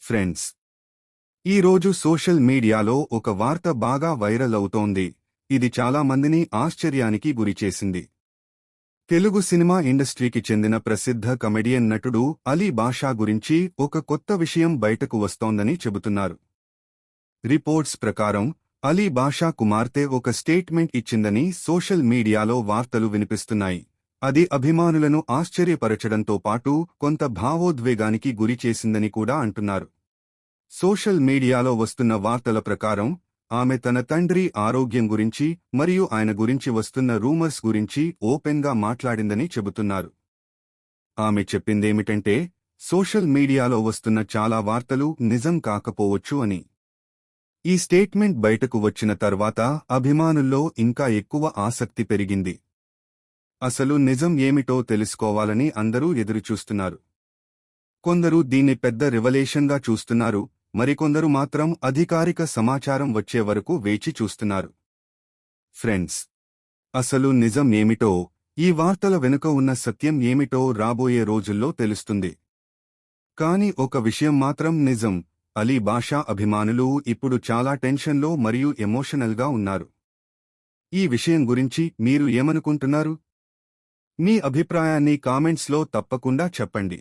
Friends, ఈరోజు social మీడియాలో ఒక వార్త బాగా వైరల్ అవుతోంది. ఇది చాలా మందిని ఆశ్చర్యానికి గురిచేసింది. తెలుగు సినిమా ఇండస్ట్రీకి చెందిన ప్రసిద్ధ కమెడియన్ నటుడు అలీ బాషా గురించి ఒక కొత్త విషయం బయటకు వస్తోందని చెబుతున్నారు. రిపోర్ట్స్ ప్రకారం అలీ బాషా కుమార్తె ఒక స్టేట్మెంట్ ఇచ్చిందని సోషల్ మీడియాలో వార్తలు వినిపిస్తున్నాయి. అది అభిమానులను ఆశ్చర్యపరచడంతో పాటు కొంత భావోద్వేగానికి గురిచేసిందని కూడా అంటున్నారు. సోషల్ మీడియాలో వస్తున్న వార్తల ప్రకారం ఆమె తన తండ్రి ఆరోగ్యం గురించి మరియు ఆయన గురించి వస్తున్న రూమర్స్ గురించి ఓపెన్గా మాట్లాడిందని చెబుతున్నారు. ఆమె చెప్పిందేమిటంటే, సోషల్ మీడియాలో వస్తున్న చాలా వార్తలు నిజం కాకపోవచ్చు అని. ఈ స్టేట్మెంట్ బయటకు వచ్చిన తర్వాత అభిమానుల్లో ఇంకా ఎక్కువ ఆసక్తి పెరిగింది. అసలు నిజం ఏమిటో తెలుసుకోవాలని అందరూ ఎదురుచూస్తున్నారు. కొందరు దీన్ని పెద్ద రివలేషన్గా చూస్తున్నారు, మరికొందరు మాత్రం అధికారిక సమాచారం వచ్చే వరకు వేచి చూస్తున్నారు. ఫ్రెండ్స్, అసలు నిజం ఏమిటో, ఈ వార్తల వెనుక ఉన్న సత్యం ఏమిటో రాబోయే రోజుల్లో తెలుస్తుంది. కానీ ఒక విషయం మాత్రం నిజం, అలీ బాషా అభిమానులు ఇప్పుడు చాలా టెన్షన్లో మరియు ఎమోషనల్గా ఉన్నారు. ఈ విషయం గురించి మీరు ఏమనుకుంటున్నారు? మీ అభిప్రాయాన్ని కామెంట్స్లో తప్పకుండా చెప్పండి.